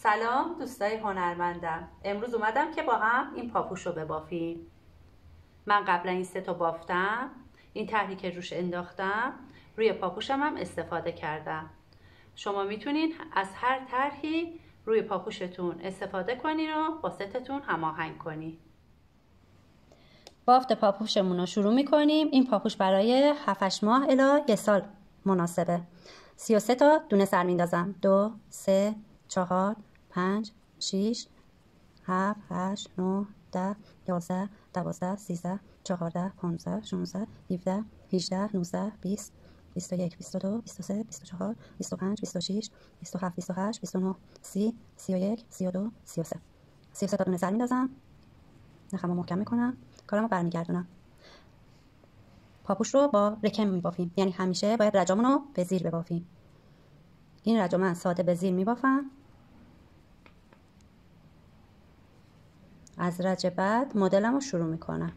سلام دوستای هنرمندم. امروز اومدم که با هم این پاپوش رو ببافیم. من قبلا این 3 تا بافتم، این طرحی که روش انداختم روی پاپوشم هم استفاده کردم. شما میتونین از هر طرحی روی پاپوشتون استفاده کنین و با ستتون هماهنگ کنین. بافت پاپوشمون رو شروع میکنیم. این پاپوش برای 7-8 ماه الی 1 سال مناسبه. 33 تا دونه سر میندازم. 2 3 4 5 6 7 8 9 10 11 12 13 14 15 16 17 18 19 20 21 22 23 24 25 26 27 28 29 30 31 32 33 تا دونه سر میندازم. نخمو محکم میکنم، کارمو برمیگردونم. پاپوش رو با رکم میبافیم، یعنی همیشه باید رجامون رو به زیر ببافیم. این رجا من ساده به زیر میبافم. از رج بعد مدلم رو شروع میکنم.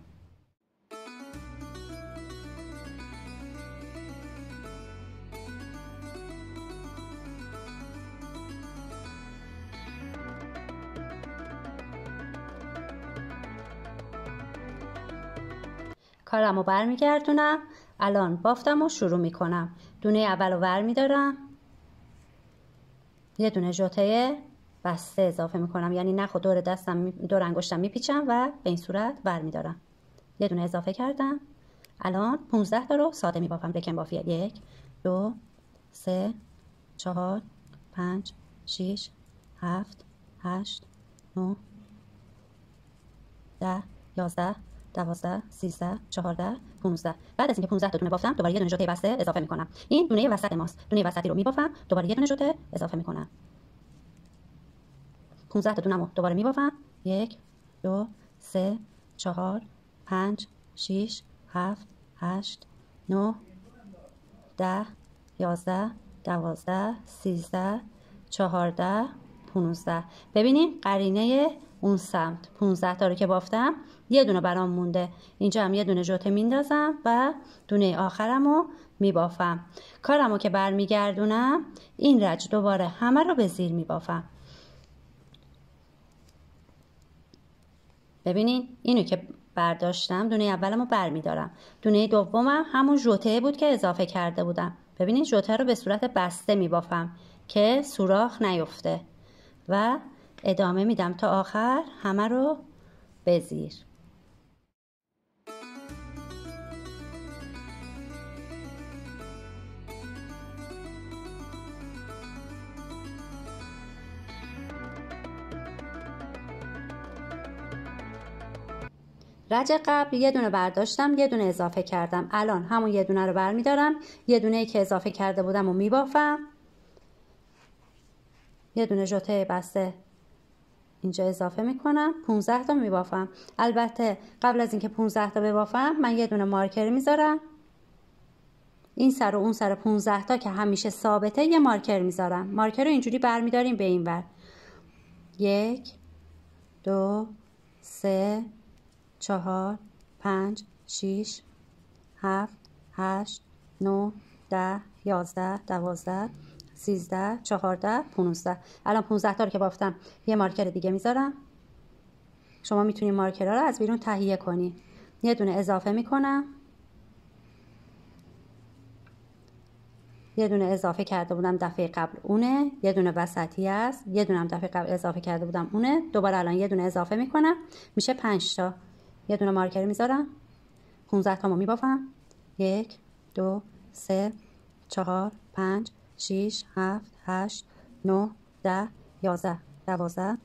کارم رو برمیگردونم. الان بافتم رو شروع میکنم. دونه اول رو ور میدارم، یه دونه ژوته بسته اضافه میکنم، یعنی نخ و دور دستم دور انگشتم میپیچم و به این صورت ور میدارم. یه دونه اضافه کردم. الان 15 تا رو ساده میبافم. رکن بافیه. 1 2 3 4 5 6 7 8 9 10 11 12 13 14 15. بعد از اینکه 15 تا دونه بافتم دوباره یه دونه ژوته بسته اضافه میکنم. این دونه وسط ماست. دونه وسطی رو میبافم، دوباره یه دونه ژوته اضافه میکنم. 15 تا دونمو دوباره میبافم. 1 2 3 4 5 6 7 8 9 10 11 12 13 14 15. ببینیم قرینه اون سمت 15 تا رو که بافتم یه دونه برام مونده. اینجا هم یه دونه ژوته میندازم و دونه آخرمو میبافم. کارمو که برمیگردونم این رج دوباره همه رو به زیر میبافم. ببینین اینو که برداشتم دونه اولمو برمیدارم. دونه دومم همون ژوته بود که اضافه کرده بودم. ببینین ژوته رو به صورت بسته میبافم که سوراخ نیفته و ادامه میدم تا آخر همه رو به زیر. رج قبل یه دونه برداشتم، یه دونه اضافه کردم. الان همون یه دونه رو برمیدارم، یه دونه که اضافه کرده بودم و میبافم. یه دونه ژوته بسته اینجا اضافه میکنم. 15 تا میبافم. البته قبل از اینکه 15 تا ببافم من یه دونه مارکر میذارم. این سر و اون سر 15 تا که همیشه ثابته یه مارکر میذارم. مارکر رو اینجوری برمیداریم به این ور. 1 2 3 4 5 6 7 8 9 10 11 12 13 14 15. الان 15 تا رو که بافتم یه مارکر دیگه میذارم. شما میتونید مارکرها رو از بیرون تهیه کنید. یه دونه اضافه میکنم. یه دونه اضافه کرده بودم دفعه قبل اونه، یه دونه وسطی است، یه دونه هم دفعه قبل اضافه کرده بودم اونه. دوباره الان یه دونه اضافه میکنم، میشه 5 تا. یه دونه مارکر میذارم. 15 تامو میبافم. 1 2 3 4 5 6 7 8 9 10 11 12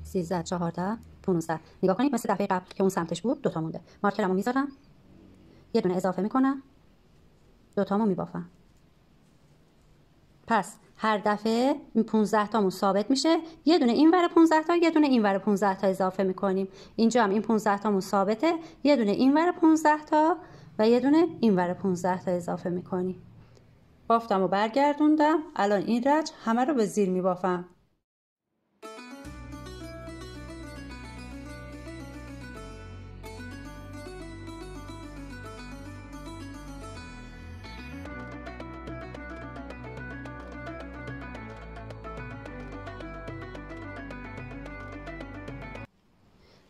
13 14 15. نگاه کنید مثل دفعه قبل که اون سمتش بود 2 تا مونده. مارکرمو میذارم. یه دونه اضافه میکنم. 2 تامو میبافم. پس هر دفعه این 15 تامون ثابت میشه. یه دونه این ور 15 تا، یه دونه این ور 15 تا اضافه میکنیم. اینجا هم این 15 تامون ثابته. یه دونه این ور 15 تا و یه دونه این ور 15 تا اضافه میکنیم. بافتمو برگردوندم. الان این رج همه رو به زیر میبافم.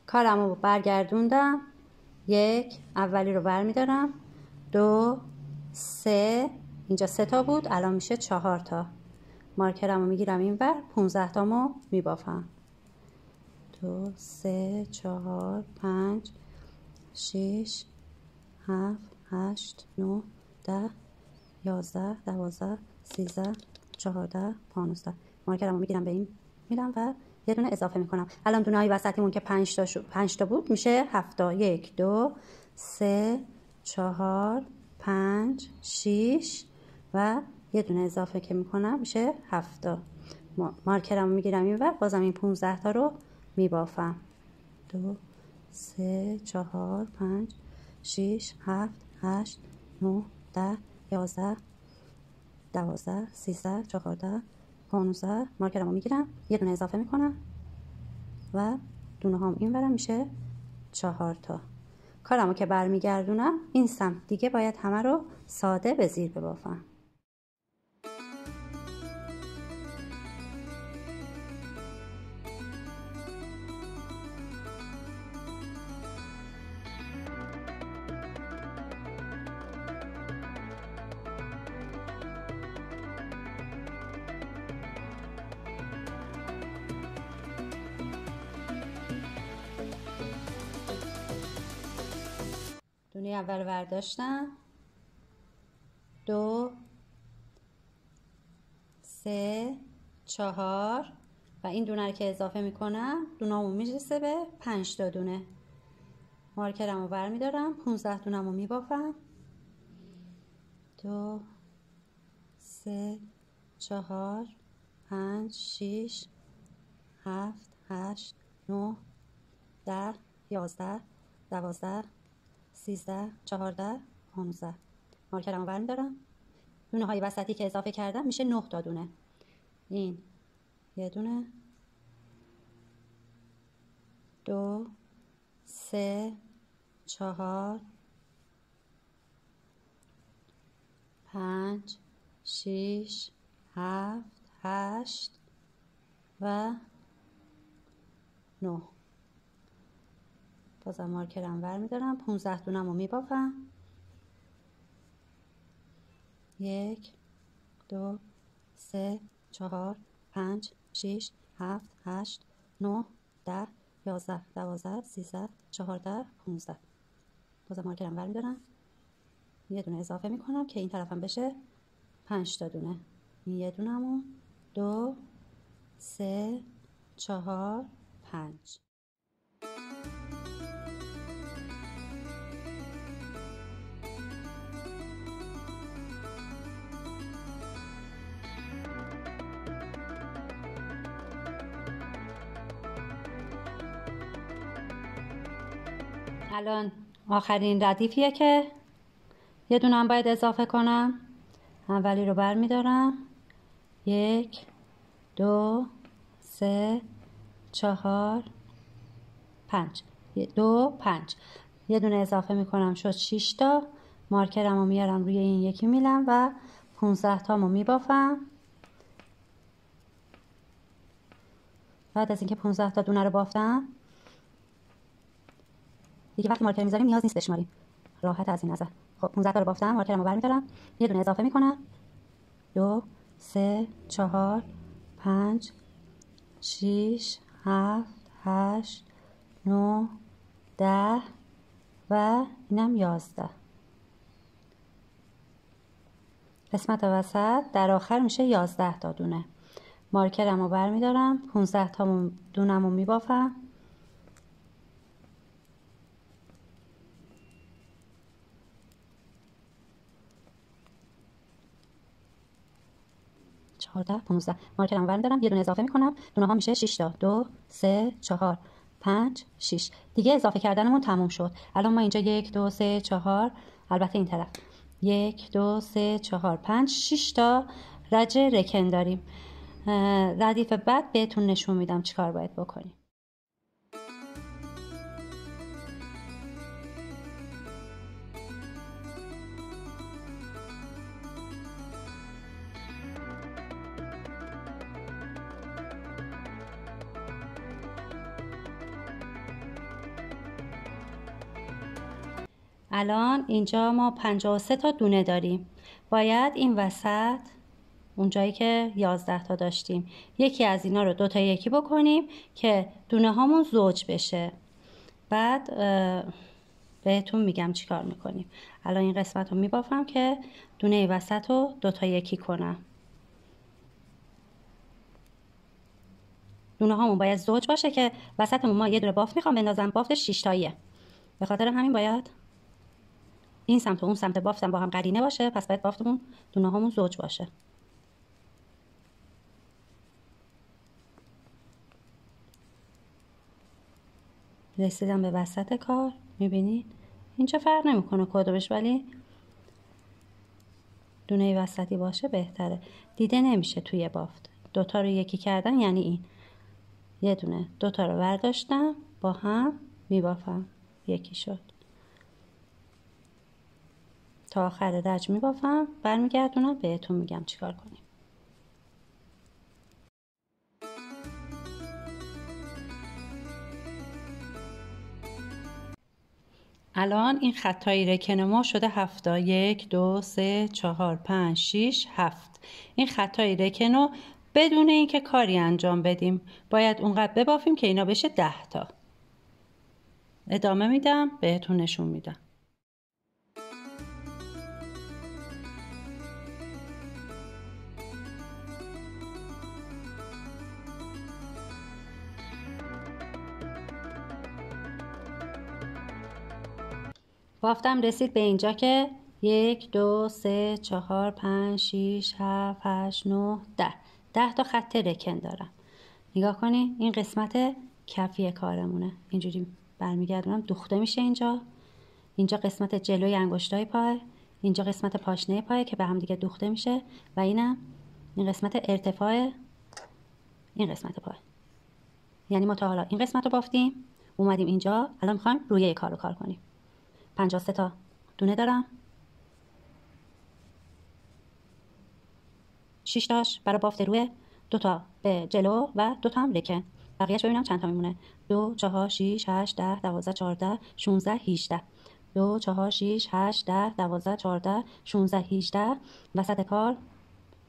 کارم رو برگردوندم. 1 اولی رو برمیدارم، 2 3 اینجا 3 تا بود، الان میشه 4 تا. مارکرم رو میگیرم این ور، 15 تامو میبافم. 2 3 4 5 6 7 8 9 10 11 12 13 14 15. مارکرم رو میگیرم به این میرم و یه دونه اضافه میکنم. الان دونه های وسطیمون که 5 تا بود میشه 7 تا. 1 2 3 4 5 6 و یه دونه اضافه که میکنم میشه 7 تا. مارکرم رو میگیرم این ور، بازم این 15 تا رو میبافم. 2 3 4 5 6 7 8 9 10 11 12 13 14 15. مارکرم رو میگیرم، یه دونه اضافه میکنم و دونه هم این ورم میشه 4 تا. کارمو که برمیگردونم این سمت دیگه باید همه رو ساده به زیر ببافم. دونه اول برداشتم، 2 3 4 و این دونه رو که اضافه میکنم دونه‌مون میرسه به 5 تا دونه. مارکرم رو برمیدارم، 15 دونه‌مو میبافم. 2 3 4 5 6 7 8 9 10 11 12 13 14 15. مارکرم رو برمیدارم، دونه های وسطی که اضافه کردم میشه 9 تا دونه. این یه دونه، 2 3 4 5 6 7 8 و 9. بازم مارکرم برمیدارم، 15 دونم رو میبافم. 1 2 3 4 5 6 7 8 9 10 11 12 13 14 15. بازم مارکرم برمیدارم، یه دونه اضافه میکنم که این طرفم بشه 5 تا دونه. این یه دونمو، 2 3 4 5. الان آخرین ردیفیه که یه دونه هم باید اضافه کنم. اولی رو برمیدارم، 1 2 3 4 5 2 5. یه دونه اضافه میکنم شد 6 تا. مارکرم رو میارم روی این یکی میلم و 15 تامو میبافم. بعد از اینکه 15 تا دونه رو بافتم دیگه وقتی مارکر میذاریم نیاز نیست بشماریم، راحت از این نظر. خب 15 تا رو بافتم، مارکرم رو برمیدارم، یه دونه اضافه میکنم، 2 3 4 5 6 7 8 9 10 و اینم 11. قسمت وسط در آخر میشه 11 تا دونه. مارکرم رو برمیدارم، 15 تا دونم رو میبافم. 14 15. مارکرم رو برمیدارم، یه دونه اضافه میکنم، دونه ها میشه 6 تا. 2 3 4 5 6. دیگه اضافه کردنمون تموم شد. الان ما اینجا 1 2 3 4، البته این طرف 1 2 3 4 5 6 تا رج رکن داریم. ردیف بعد بهتون نشون میدم چیکار باید بکنیم. الان اینجا ما 53 تا دونه داریم. باید این وسط اون جایی که 11 تا داشتیم یکی از اینا رو 2 تا یکی بکنیم که دونه هامون زوج بشه. بعد بهتون میگم چی کار میکنیم. الان این قسمت رو میبافم که دونه وسط رو 2 تا یکی کنم. دونه هامون باید زوج باشه که وسطمون ما یه دونه بافت میخوام بندازم. بافت 6 تاییه. به خاطر همین باید این سمت و اون سمت بافتم با هم قرینه باشه. پس باید بافتمون دونه هامون زوج باشه. رسیدم به وسط کار. میبینید اینجا فرق نمیکنه کدومش، ولی دونه وسطی باشه بهتره. دیده نمیشه توی بافت. 2 تا رو یکی کردن یعنی این. یه دونه 2 تا رو برداشتم با هم میبافم. یکی شد. تا آخر رج میبافم. برمیگردونم بهتون میگم چیکار کنیم. الان این خطای رکن ما شده 7 تا. 1 2 3 4 5 6 7. این خطای رکن رو بدون اینکه کاری انجام بدیم باید اونقدر ببافیم که اینا بشه 10 تا. ادامه میدم بهتون نشون میدم. بافتم رسید به اینجا که 1 2 3 4 5 6 7 8 9 10. 10 تا خط رکن دارم. نگاه کنین این قسمت کفی کارمونه. اینجوری برمیگردونم دوخته میشه اینجا. اینجا قسمت جلوی انگشتای پای، اینجا قسمت پاشنه پای که به هم دیگه دوخته میشه و این قسمت ارتفاع این قسمت پای. یعنی ما تا حالا این قسمت رو بافتیم، اومدیم اینجا، الان میخوایم روی کار رو کار کنیم. 53 تا دونه دارم. 6 تاش برای بافت روی، 2 تا به جلو و 2 تا هم رکن. بقیه‌اش ببینم چند تا میمونه. 2 4 6 8 10 12 14 16 18. 2 4 6 8 10 12 14 16 18. وسط کار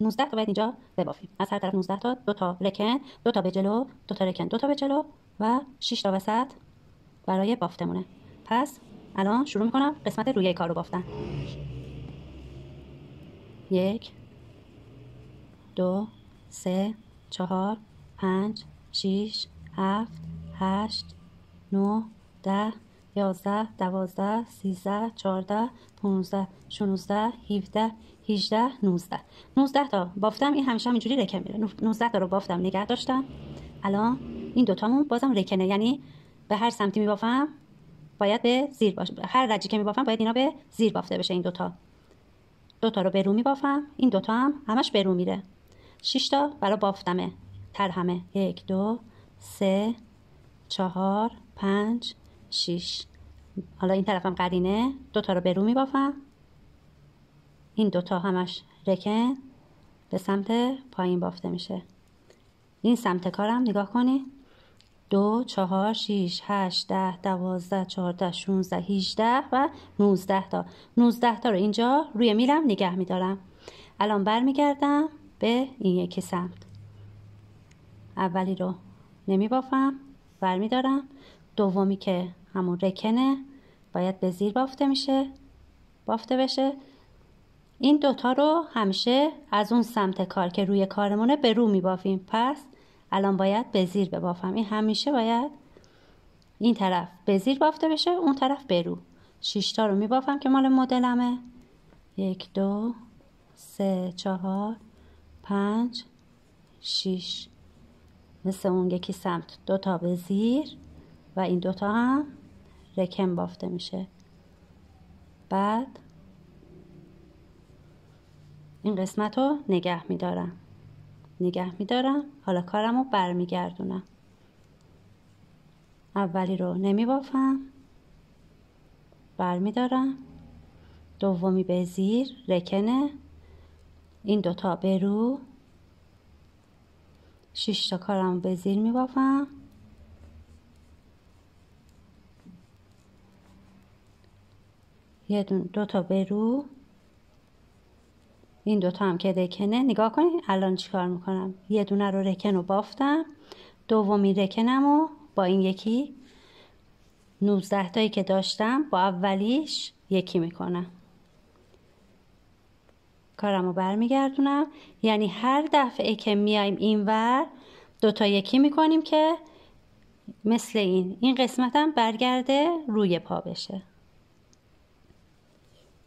19 تا باید اینجا ببافیم. از هر طرف 19 تا، 2 تا رکن، 2 تا به جلو، 2 تا رکن، 2 تا به جلو و 6 تا وسط برای بافتمونه. پس الان شروع میکنم قسمت روی کار رو بافتن. 1 2 3 4 5 6 7 8 9 10 11 12 13 14 15 16 17 18 19. 19 تا بافتم. این همیشه هم اینجوری رکن میره. 19 تا رو بافتم نگه داشتم. الان این دوتامون بازم رکنه، یعنی به هر سمتی میبافم باید به زیر باشه. هر رجی که میبافم باید اینا به زیر بافته بشه. این دوتا رو به رو میبافم. این دوتا هم همش به رو میره. 6 تا برای بافتمه ترهمه. 1 2 3 4 5 6. حالا این طرفم قرینه. 2 تا رو به رو میبافم. این دوتا همش رکن به سمت پایین بافته میشه. این سمت کارم نگاه کنید. 2 4 6 8 10 12 14 16 18 و 19 تا. 19 تا رو اینجا روی میلم نگه میدارم. الان برمیگردم به این یکی سمت. اولی رو نمیبافم، برمیدارم. دومی که همون رکنه باید به زیر بافته بشه. این دوتا رو همیشه از اون سمت کار که روی کارمونه به رو میبافیم. پس الان باید به زیر ببافم. این همیشه باید این طرف به زیر بافته بشه، اون طرف به رو. 6 تا رو میبافم که مال مدلمه. 1 2 3 4 5 6. مثل اون یکی سمت 2 تا به زیر و این 2 تا هم رکن بافته میشه. بعد این قسمت رو نگه میدارم. حالا کارم رو برمیگردونم. اولی رو نمیبافم، برمیدارم. دومی به زیر رکنه. این 2 تا به رو. 6 تا کارم به زیر میبافم. دو تا به رو، این دوتا هم که رکنه. نگاه کنید الان چیکار میکنم. یه دونه رو رکن و بافتم، دومی رکنم و با این یکی 19 تایی که داشتم با اولیش یکی میکنم. کارمو برمیگردونم، یعنی هر دفعه که میایم اینور دوتا یکی میکنیم که مثل این قسمتم برگرده روی پا بشه.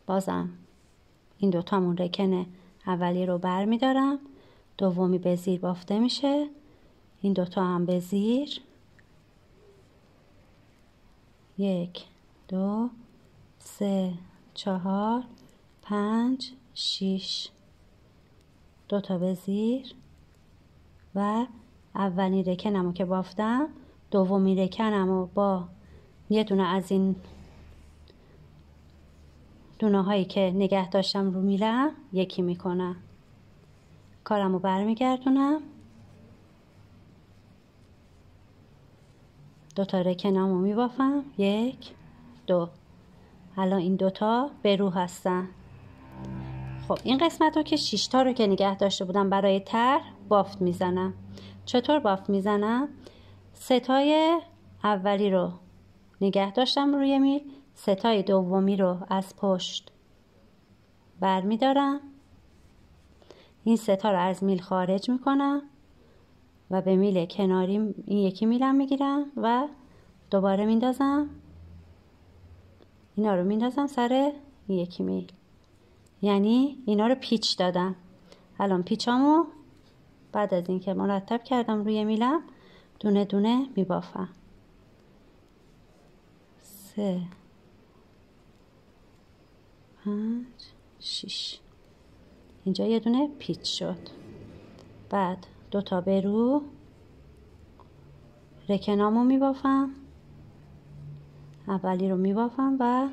بازم این دوتامون رکن اولی رو برمیدارم، دومی به زیر بافته میشه، این دوتا هم به زیر. 1 2 3 4 5 6 دوتا به زیر و اولین رکنمو که بافتم دومی رکنمو با یه دونه از این دونه هایی که نگه داشتم رو میلم یکی میکنم. کارمو برمیگردونم، دوتا رکنمو میبافم. 1 2. الان این دوتا به رو هستن. خب این قسمت رو که 6 تا رو که نگه داشته بودم برای طرح بافت میزنم. چطور بافت میزنم؟ 3 تای اولی رو نگه داشتم روی میل، 3 تای دومی رو از پشت برمیدارم، این 3 تا رو از میل خارج میکنم و به میل کناری این یکی میلم میگیرم و دوباره میندازم، اینا رو میندازم سر این یکی میل، یعنی اینا رو پیچ دادم. الان پیچامو بعد از اینکه مرتب کردم روی میلم دونه دونه میبافم. 3 5 6 اینجا یه دونه پیچ شد. بعد دوتا به رو رکنامو میبافم، اولی رو میبافم و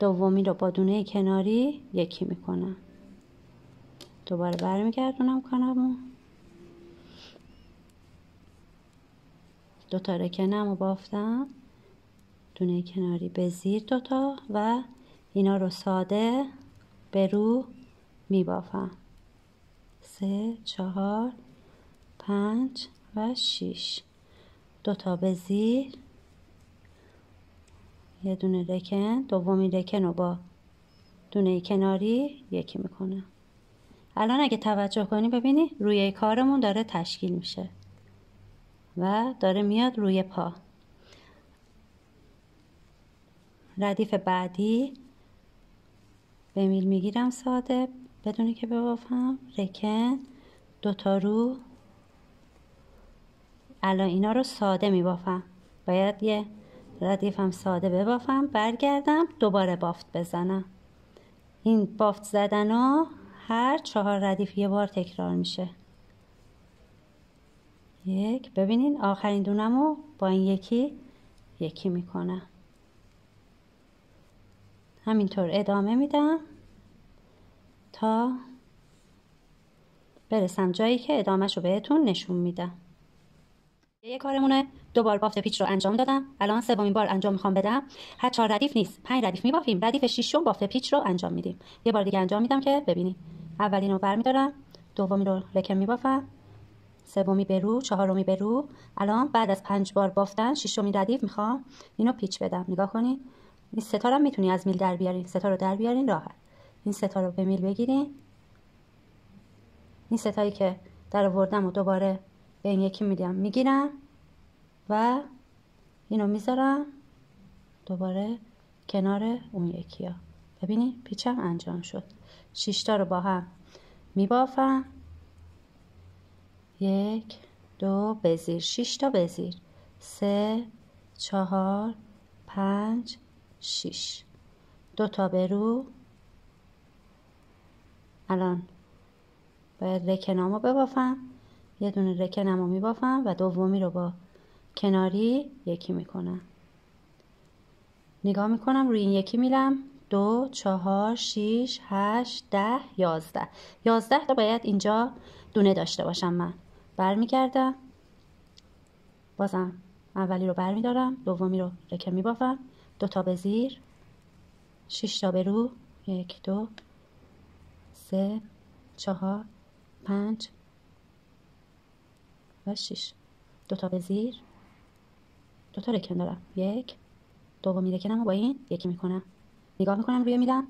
دومی رو با دونه کناری یکی میکنم. دوباره برمیگردونم کارمو، دوتا رکنمو بافتم، دونه کناری به زیر دوتا و اینا رو ساده به رو میبافم. 3 4 5 و 6 دوتا به زیر، یه دونه رکن، دومی رکن رو با دونه کناری یکی میکنم. الان اگه توجه کنی ببینی روی کارمون داره تشکیل میشه و داره میاد روی پا. ردیف بعدی به میل میگیرم ساده بدونی که ببافم، رکن، دوتا رو. الان اینا رو ساده میبافم، باید یه ردیفم ساده ببافم، برگردم دوباره بافت بزنم. این بافت زدن ها هر 4 ردیف یه بار تکرار میشه. ببینین آخرین دونمو با این یکی میکنم. همینطور ادامه میدم تا برسم جایی که ادامهشو بهتون نشون میدم. یه کارمونه 2 بار بافت پیچ رو انجام دادم، الان سومین بار انجام میخوام بدم. هر 4 ردیف نیست، 5 ردیف میبافیم، ردیف 6م بافت پیچ رو انجام میدیم. یه بار دیگه انجام میدم که ببینید. اولین رو برمیدارم، دومی رو رکن میبافم، سومی به رو، چهارمی به رو. الان بعد از 5 بار بافتن 6مین ردیف میخوام اینو پیچ بدم. نگاه کنین این 3 تا رو میتونی از میل در بیارین، 3 تا رو در بیارین راحت. این 3 تا رو به میل بگیرین، این 3 تایی که در آوردم و دوباره به این یکی میگیرم و اینو میذارم دوباره کنار اون یکی ها. ببینید پیچم انجام شد. 6 تا رو با هم میبافم، 1 2 بزیر، 6 تا بزیر، 3 4 5 6 دوتا به رو. الان باید رکنامو ببافم، یه دونه رکنمو میبافم و دومی رو با کناری یکی میکنم. نگاه میکنم روی این یکی میلم 2 4 6 8 10 11 تا باید اینجا دونه داشته باشم. من برمیگردم، بازم اولی رو برمیدارم، دومی رو رکن میبافم، دوتا به زیر، 6 تا به رو، 1 2 3 4 5 و 6. 2 تا به زیر، 2 تا رکن دارم، 1 دومی رکنم رو با این یکی میکنم، نگاه میکنم روی میدم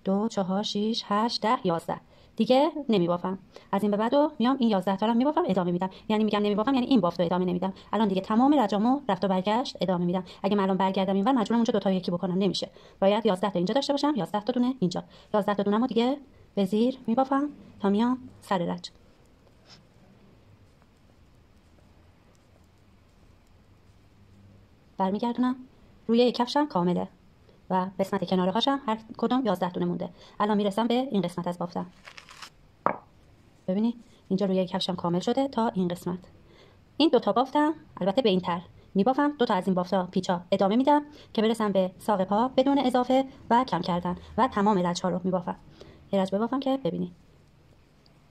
2 4 6 8 10 11 دیگه نمیبافم. از این به بعد میام این 11 تا رو میبافم، ادامه میدم. یعنی میگم نمیبافم یعنی این بافت رو ادامه نمیدم. الان دیگه تمام رجامو رفت و برگشت ادامه میدم. اگه من الان برگردم اینور مجبورم اونجا دو تا یکی بکنم، نمیشه. باید 11 تا اینجا داشته باشم، 11 تا دونه اینجا. 11 تا دونه‌مو دیگه به زیر میبافم تا میام سر رج. برمیگردونم روی یک کفشم کامله و قسمت کنار هاشم هر کدوم 11 دونه مونده. الان میرسم به این قسمت از بافتم. ببینید اینجا روی یک کفشم کامل شده تا این قسمت. این دو تا بافتم البته به این تر میبافم، دو تا از این بافتا پیچا ادامه میدم که برسم به ساق پا بدون اضافه و کم کردن و تمام رج ها رو میبافم. یه رج ببافم که ببینید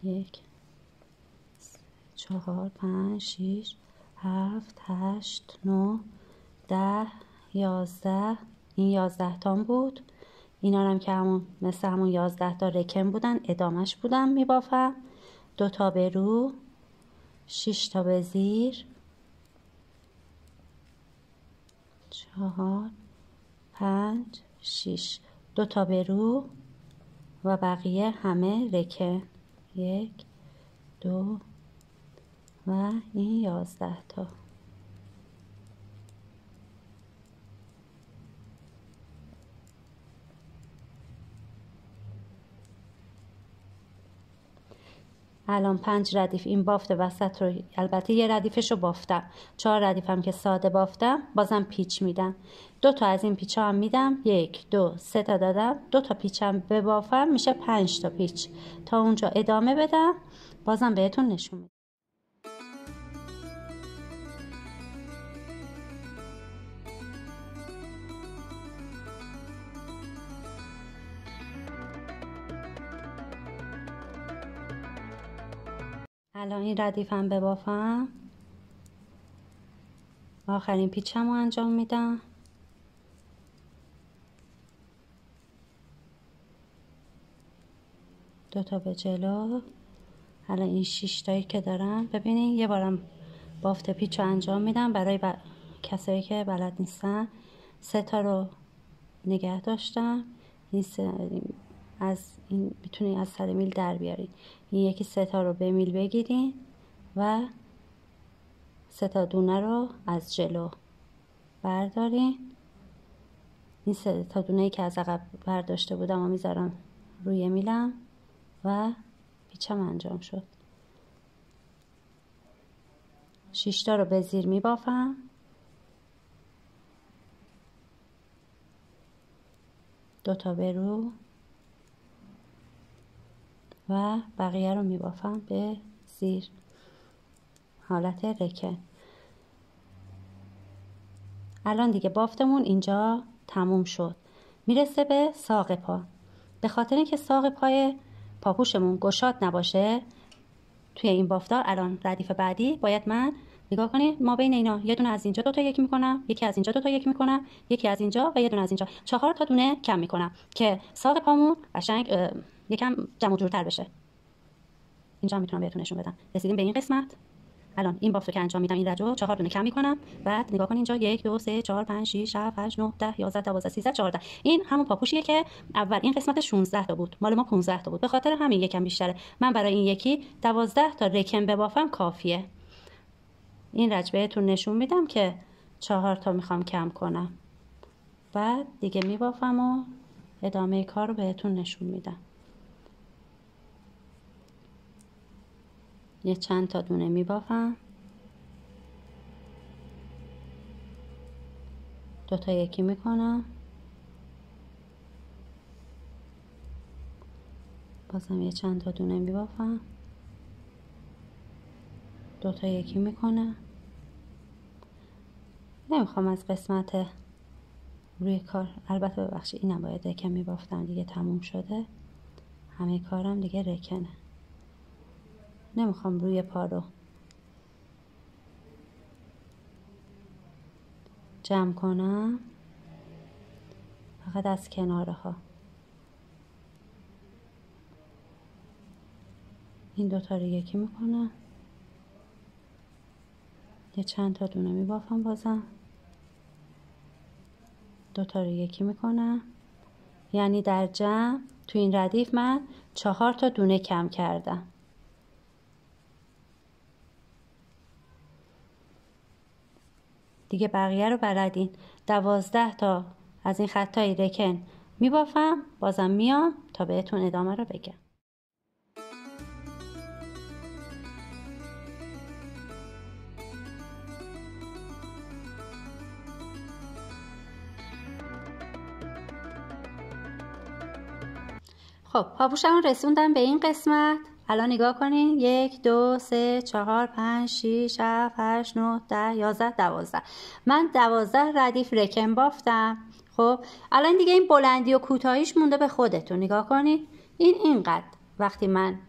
1 4 5 6 7 8 9 10 11. این 11 تام بود. اینا هم که همون مثل همون 11 تا رکن بودن ادامهش بودم میبافم. 2 تا به رو، 6 تا به زیر، 4 5 6. 2 تا به رو و بقیه همه رکن، 1 2 و این 11 تا. الان 5 ردیف این بافت وسط رو البته یه ردیفش رو بافتم، 4 ردیف هم که ساده بافتم بازم پیچ میدم. 2 تا از این پیچ ها هم میدم، 1 2 3 تا دادم. 2 تا پیچ هم ببافم میشه 5 تا پیچ. تا اونجا ادامه بدم بازم بهتون نشون میدم. الان این ردیف هم ببافم، آخرین پیچم رو انجام میدم. دو تا به جلو. الان این 6 تایی که دارم ببینین یه بارم بافت پیچ رو انجام میدم برای کسایی که بلد نیستن. 3 تا رو نگه داشتم. این از این میتونین از سر میل در بیارین. این یکی 3 تا رو به میل بگیرین و 3 تا دونه رو از جلو بردارین. این 3 تا دونه که از عقب برداشته بودم و میذارم روی میلم و پیچم انجام شد. 6 تا رو به زیر میبافم. 2 تا به رو و بقیه رو میبافم به زیر حالت رکن. الان دیگه بافتمون اینجا تموم شد. میرسه به ساق پا. به خاطر اینکه ساق پای پاپوشمون گشاد نباشه توی این بافتار، الان ردیف بعدی باید من نگاه کنید ما بین اینا یه دونه از اینجا دو تا یکی میکنم، یکی از اینجا دو تا یکی میکنم، یکی از اینجا و یه دونه از اینجا، 4 تا دونه کم میکنم که ساق پامون قشنگ یکم جمع و جورتر بشه. اینجا میتونم بهتون نشون بدم. رسیدیم به این قسمت. الان این بافت رو که انجام میدم این رجو 4 دونه کم میکنم. بعد نگاه کنید اینجا 1 2 3 4 5 6 7 8 9 10 11 12 13 14. این همون پاپوشیه که اول این قسمت 16 تا بود، مال ما 15 تا بود. به خاطر همین یکم بیشتره. من برای این یکی 12 تا رکن ببافم کافیه. این رج بهتون نشون میدم که 4 تا میخوام کم کنم. بعد دیگه میبافم و ادامه کار رو بهتون نشون میدم. یه چند تا دونه میبافم. 2 تا یکی میکنم. بازم یه چند تا دونه میبافم. 2 تا یکی میکنم. نمیخوام از قسمت روی کار، البته ببخشید اینم باید رکن میبافتم دیگه تموم شده. همه کارم دیگه رکنه. نمیخوام روی پا رو جمع کنم. فقط از کناره ها. این دوتا رو یکی میکنم، یه چند تا دونه میبافم، بازم دوتا رو یکی میکنم، یعنی در جمع تو این ردیف من 4 تا دونه کم کردم. دیگه بقیه رو بلدین. 12 تا از این خطای رکن میبافم، بازم میام تا بهتون ادامه رو بگم. خب پاپوشمون رسوندم به این قسمت. الان نگاه کنین، 1 2 3 4 5 6 7 8 9 10 11 12. من 12 ردیف رکن بافتم. خب الان دیگه این بلندی و کوتاهیش مونده به خودتون. نگاه کنین، این اینقدر وقتی من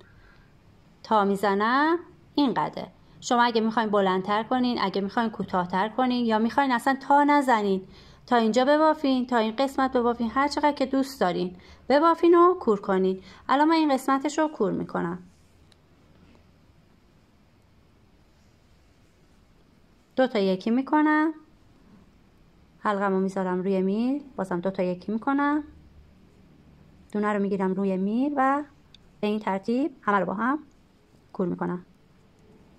تا میزنم اینقدره. شما اگه میخواین بلندتر کنین، اگه میخواین کوتاهتر کنین، یا میخواین اصلا تا نزنین، تا اینجا ببافین، تا این قسمت ببافین، هر چقدر که دوست دارین ببافین و کور کنین. الان من این قسمتش رو کور میکنم. 2 تا یکی میکنم، حلقمو میذارم روی میل، بازم 2 تا یکی میکنم، دونه رو میگیرم روی میل و به این ترتیب همه رو با هم کور میکنم.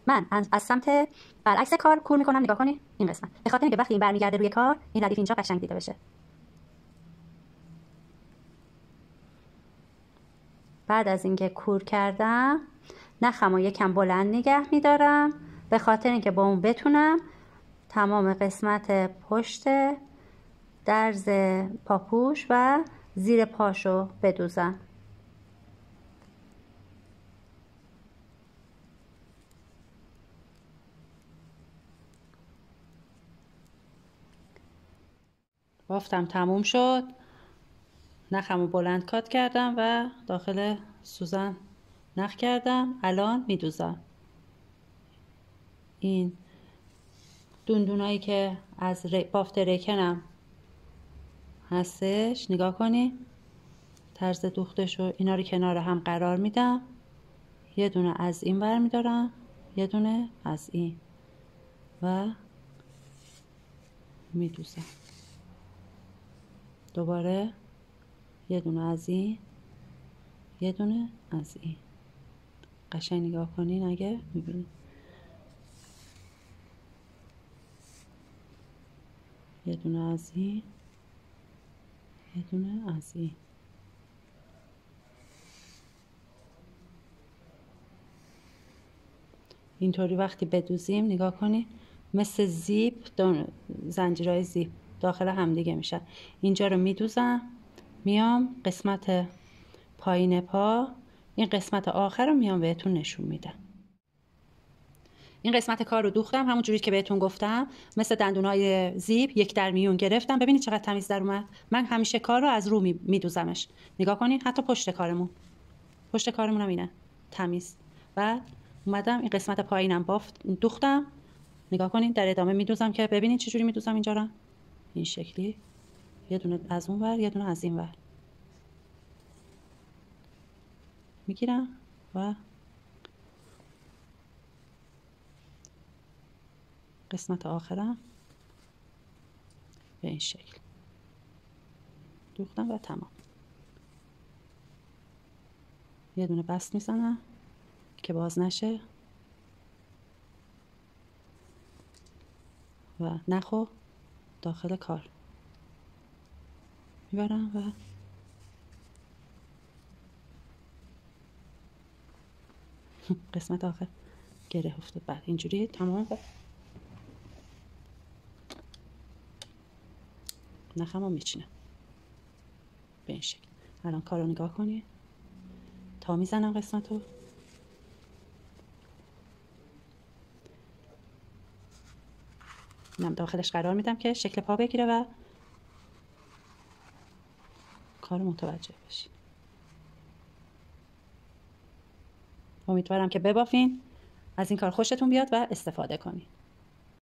من از سمت برعکس کار کور میکنم. نگاه کنید این قسمت، به خاطر اینکه وقتی این برمیگرده روی کار این ردیف اینجا قشنگ دیده بشه. بعد از اینکه کور کردم نخمو یکم بلند نگه میدارم، به خاطر اینکه با اون بتونم تمام قسمت پشت درز پاپوش و زیر پاشو بدوزم. بافتم تموم شد، نخمو بلند کات کردم و داخل سوزن نخ کردم. الان میدوزم. این دوندونایی که از بافت رکنم هستش، نگاه کنین طرز دوختش رو، اینا رو کنار هم قرار میدم. یه دونه از این ور میدارم، یه دونه از این و میدوزم. دوباره یه دونه از این، یه دونه از این. قشنگ نگاه کنین اگه میبینید. یه دونه از این، یه دونه از این. اینطوری وقتی بدوزیم نگاه کنین مثل زیپ، زنجیرهای زیپ داخل همدیگه میشن. اینجا رو میدوزم، میام قسمت پایین پا، این قسمت آخر رو میام بهتون نشون میدم. این قسمت کار رو دوختم همون جوری که بهتون گفتم، مثل دندونای زیپ یک در میون گرفتم. ببینید چقدر تمیز در اومد. من همیشه کار رو از رو میدوزمش. نگاه کنین حتی پشت کارمون هم اینه تمیز. بعد اومدم این قسمت پایینم دوختم. نگاه کنین در ادامه میدوزم که ببینید چجوری میدوزم. اینجا رو این شکلی، یه دونه از اون ور، یه دونه از این ور میگیرم و قسمت آخرم به این شکل دوختم و تمام. یه دونه بست میزنم که باز نشه و نخو داخل کار میبرم و قسمت آخر گره افتاد. بعد اینجوری تمام نخمو میچینم به این شکل. الان کارو نگاه کنید، تا میزنم قسمتو، اینم داخلش قرار میدم که شکل پا بگیره و کارو متوجه بشین. امیدوارم که ببافین، از این کار خوشتون بیاد و استفاده کنین.